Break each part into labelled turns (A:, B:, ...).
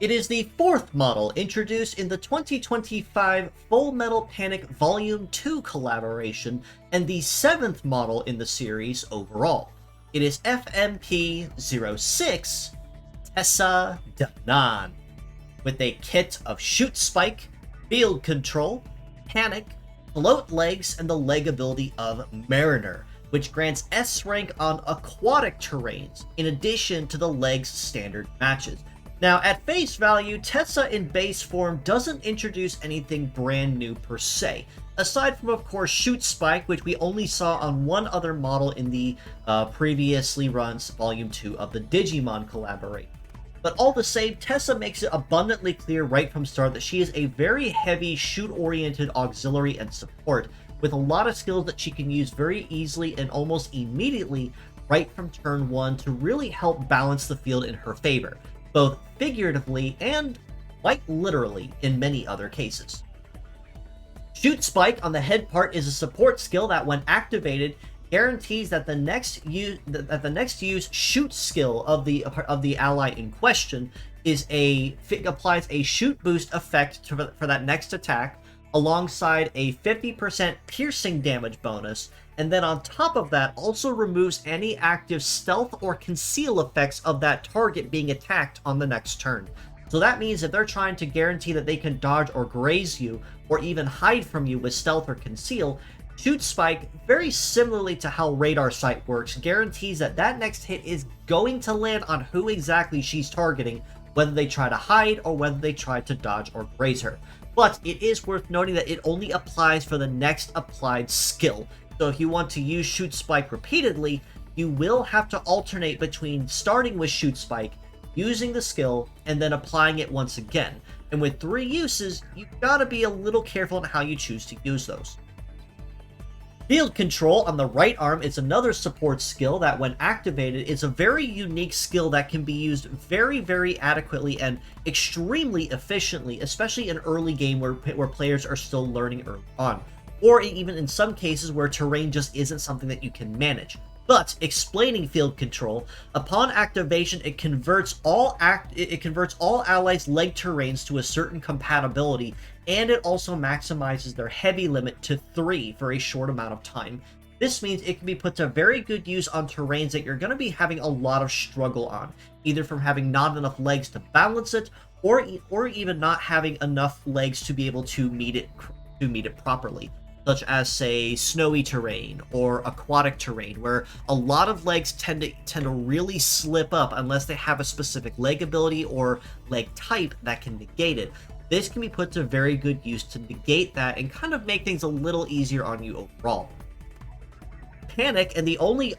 A: It is the fourth model introduced in the 2025 Full Metal Panic Vol.2 Collaboration, and the seventh model in the series overall. It is FMP06, Tessa Denaan, with a kit of Shoot Spike, Field Control, Panic, Float Legs, and the leg ability of Mariner, which grants S rank on aquatic terrains, in addition to the legs standard matches. Now, at face value, Tessa in base form doesn't introduce anything brand new per se, aside from, of course, Shoot Spike, which we only saw on one other model in the previously run Volume 2 of the Digimon collaboration. But all the same, Tessa makes it abundantly clear right from start that she is a very heavy shoot-oriented auxiliary and support, with a lot of skills that she can use very easily and almost immediately right from turn 1 to really help balance the field in her favor, both figuratively and quite literally in many other cases. Shoot Spike on the head part is a support skill that, when activated, guarantees that the next use shoot skill of the ally in question applies a shoot boost effect for that next attack, alongside a 50% piercing damage bonus, and then on top of that also removes any active stealth or conceal effects of that target being attacked on the next turn. So that means if they're trying to guarantee that they can dodge or graze you, or even hide from you with stealth or conceal, Shoot Spike, very similarly to how Radar Sight works, guarantees that that next hit is going to land on who exactly she's targeting, whether they try to hide or whether they try to dodge or graze her. But it is worth noting that it only applies for the next applied skill. So if you want to use Shoot Spike repeatedly, you will have to alternate between starting with Shoot Spike, using the skill, and then applying it once again. And with 3 uses, you've got to be a little careful in how you choose to use those. Field Control on the right arm is another support skill that, when activated, is a very unique skill that can be used very, very adequately and extremely efficiently, especially in early game where players are still learning early on, or even in some cases where terrain just isn't something that you can manage. But explaining Field Control, upon activation, it converts all allies' leg terrains to a certain compatibility, and it also maximizes their heavy limit to 3 for a short amount of time. This means it can be put to very good use on terrains that you're going to be having a lot of struggle on, either from having not enough legs to balance it, or even not having enough legs to be able to meet it properly, such as, say, snowy terrain or aquatic terrain, where a lot of legs tend to really slip up unless they have a specific leg ability or leg type that can negate it. This can be put to very good use to negate that and kind of make things a little easier on you overall. Panic, and the only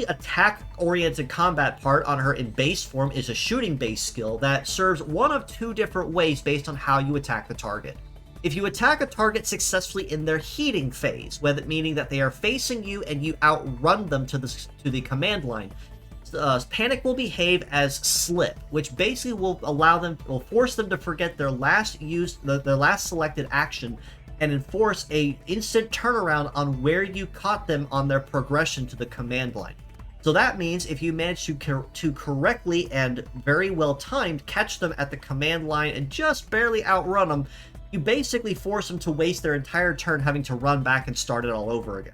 A: attack-oriented combat part on her in base form, is a shooting-based skill that serves one of 2 different ways based on how you attack the target. If you attack a target successfully in their heating phase, meaning that they are facing you and you outrun them to the command line, Panic will behave as Slip, which basically will force them to forget their last selected action, and enforce a instant turnaround on where you caught them on their progression to the command line. So that means if you manage to correctly and very well timed catch them at the command line and just barely outrun them, you basically force them to waste their entire turn having to run back and start it all over again.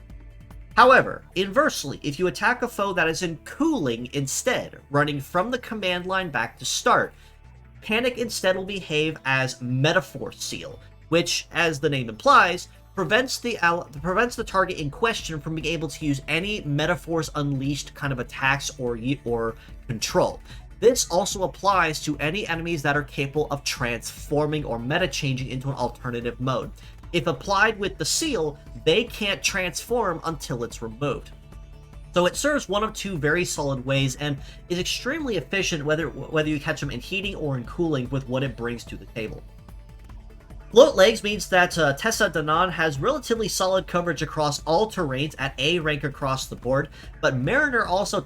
A: However, inversely, if you attack a foe that is in cooling instead, running from the command line back to start, Panic instead will behave as Metaforce Seal, which, as the name implies, prevents the target in question from being able to use any Metaforce Unleashed kind of attacks or control. This also applies to any enemies that are capable of transforming or meta-changing into an alternative mode. If applied with the seal, they can't transform until it's removed. So it serves one of 2 very solid ways and is extremely efficient whether you catch them in heating or in cooling with what it brings to the table. Float Legs means that Tessa Danaan has relatively solid coverage across all terrains at A rank across the board, but Mariner also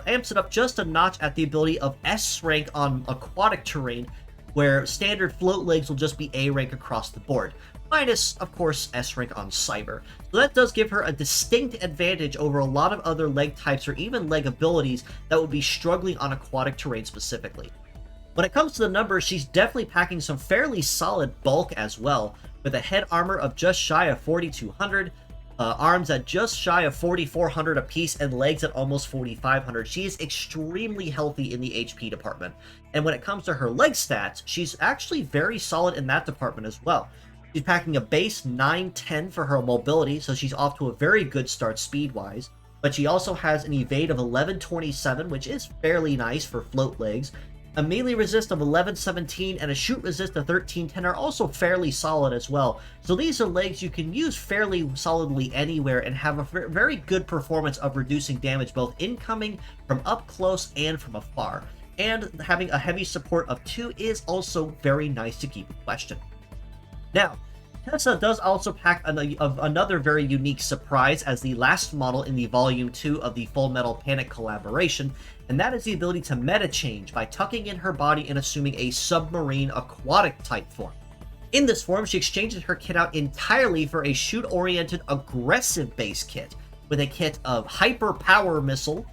A: amps it up just a notch at the ability of S rank on aquatic terrain, where standard Float Legs will just be A rank across the board, minus, of course, S rank on Cyber. So that does give her a distinct advantage over a lot of other leg types or even leg abilities that would be struggling on aquatic terrain specifically. When it comes to the numbers, she's definitely packing some fairly solid bulk as well, with a head armor of just shy of 4,200, arms at just shy of 4,400 apiece, and legs at almost 4,500. She is extremely healthy in the HP department. And when it comes to her leg stats, she's actually very solid in that department as well. She's packing a base 910 for her mobility, so she's off to a very good start speed-wise. But she also has an evade of 1127, which is fairly nice for float legs. A melee resist of 1117 and a shoot resist of 1310 are also fairly solid as well. So these are legs you can use fairly solidly anywhere and have a very good performance of reducing damage both incoming, from up close, and from afar. And having a heavy support of 2 is also very nice to keep in question. Now, Tessa does also pack another very unique surprise as the last model in the Volume 2 of the Full Metal Panic Collaboration, and that is the ability to meta change by tucking in her body and assuming a submarine aquatic type form. In this form, she exchanges her kit out entirely for a shoot-oriented aggressive base kit, with a kit of Hyper Power Missile,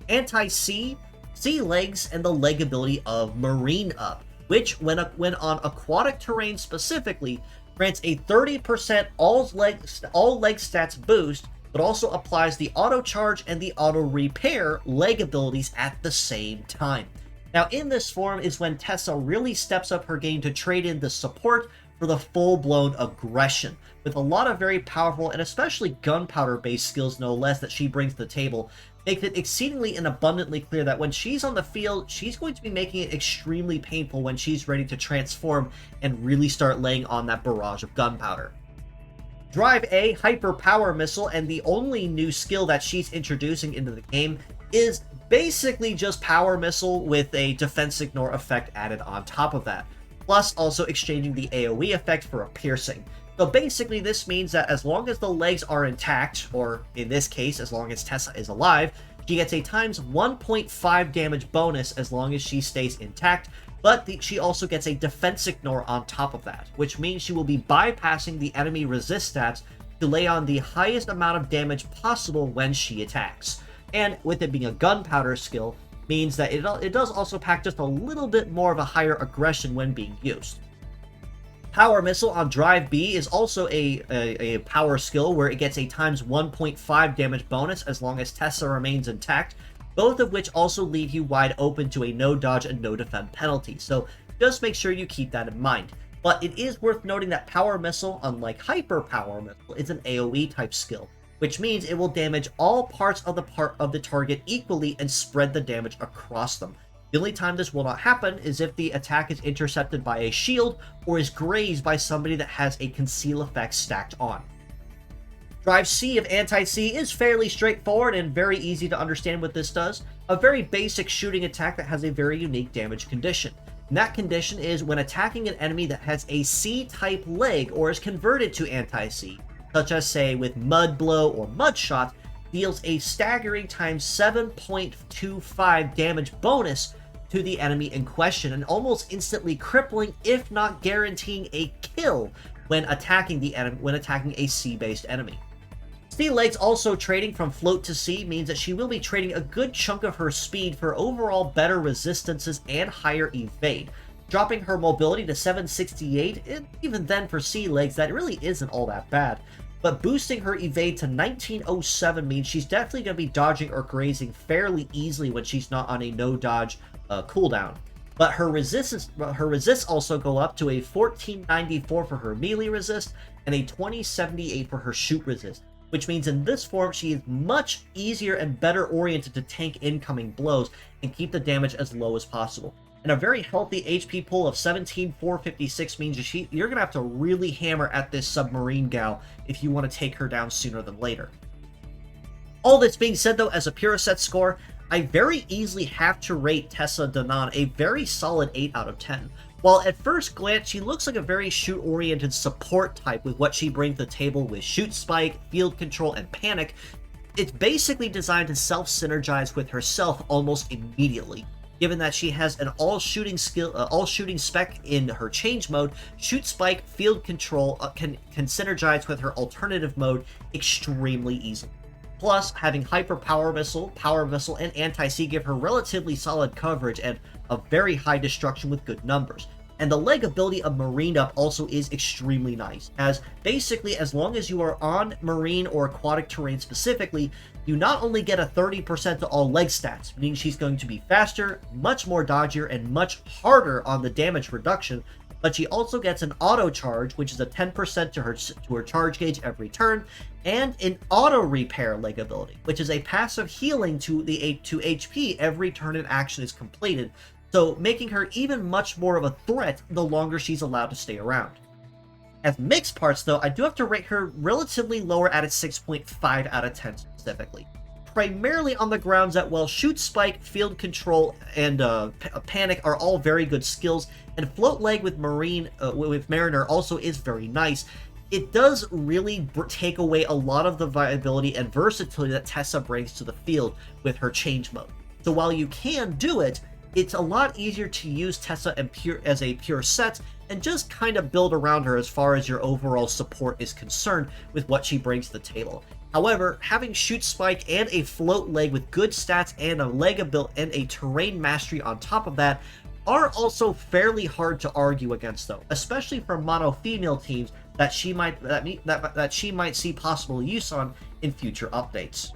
A: Anti-Sea, Sea Legs, and the leg ability of Marine Up, which, when on aquatic terrain specifically, grants a 30% all leg stats boost, but also applies the auto charge and the auto repair leg abilities at the same time. Now, in this form is when Tessa really steps up her game to trade in the support for the full-blown aggression, with a lot of very powerful and especially gunpowder-based skills, no less, that she brings to the table. Makes it exceedingly and abundantly clear that when she's on the field, she's going to be making it extremely painful when she's ready to transform and really start laying on that barrage of gunpowder. Drive A, Hyper Power Missile, and the only new skill that she's introducing into the game is basically just Power Missile with a Defense Ignore effect added on top of that, plus also exchanging the AoE effect for a Piercing. So basically this means that as long as the legs are intact, or in this case, as long as Tessa is alive, she gets a times 1.5 damage bonus as long as she stays intact, but she also gets a defense ignore on top of that, which means she will be bypassing the enemy resist stats to lay on the highest amount of damage possible when she attacks. And with it being a gunpowder skill, means that it does also pack just a little bit more of a higher aggression when being used. Power Missile on Drive B is also a power skill where it gets a times 1.5 damage bonus as long as Tessa remains intact, both of which also leave you wide open to a no dodge and no defend penalty, so just make sure you keep that in mind. But it is worth noting that Power Missile, unlike Hyper Power Missile, is an AoE type skill, which means it will damage all parts of the target equally and spread the damage across them. The only time this will not happen is if the attack is intercepted by a shield or is grazed by somebody that has a conceal effect stacked on. Drive C of Anti-Sea is fairly straightforward and very easy to understand what this does. A very basic shooting attack that has a very unique damage condition. And that condition is when attacking an enemy that has a C-type leg or is converted to Anti-Sea, such as say with Mud Blow or Mud Shot, deals a staggering times 7.25 damage bonus to the enemy in question, and almost instantly crippling, if not guaranteeing a kill when attacking a sea-based enemy. Sea Legs also trading from float to sea means that she will be trading a good chunk of her speed for overall better resistances and higher evade, dropping her mobility to 768, and even then for Sea Legs that really isn't all that bad. But boosting her evade to 1907 means she's definitely going to be dodging or grazing fairly easily when she's not on a no-dodge cooldown. But her resists also go up to a 1494 for her melee resist and a 2078 for her shoot resist, which means in this form she is much easier and better oriented to tank incoming blows and keep the damage as low as possible. And a very healthy HP pool of 17,456 means you're going to have to really hammer at this submarine gal if you want to take her down sooner than later. All this being said though, as a pure set score, I very easily have to rate Tessa Danaan a very solid 8 out of 10. While at first glance she looks like a very shoot-oriented support type with what she brings to the table with Shoot Spike, Field Control, and Panic, it's basically designed to self-synergize with herself almost immediately. Given that she has an all-shooting spec in her change mode, Shoot Spike, Field Control can synergize with her alternative mode extremely easily. Plus, having Hyper Power Missile, and Anti-Sea give her relatively solid coverage and a very high destruction with good numbers. And the leg ability of Marine Up also is extremely nice, as basically as long as you are on marine or aquatic terrain specifically, you not only get a 30% to all leg stats, meaning she's going to be faster, much more dodgier, and much harder on the damage reduction, but she also gets an auto charge, which is a 10% to her charge gauge every turn, and an auto repair leg ability, which is a passive healing to HP every turn an action is completed, so making her even much more of a threat the longer she's allowed to stay around. As mixed parts, though, I do have to rate her relatively lower at a 6.5 out of 10 specifically. Primarily on the grounds that, well, Shoot Spike, Field Control, and Panic are all very good skills, and Float Leg with Mariner also is very nice. It does really take away a lot of the viability and versatility that Tessa brings to the field with her change mode. So while you can do it, it's a lot easier to use Tessa as a pure set and just kind of build around her as far as your overall support is concerned with what she brings to the table. However, having Shoot Spike and a Float Leg with good stats and a leg ability and a terrain mastery on top of that are also fairly hard to argue against, though, especially for mono female teams that she might see possible use on in future updates.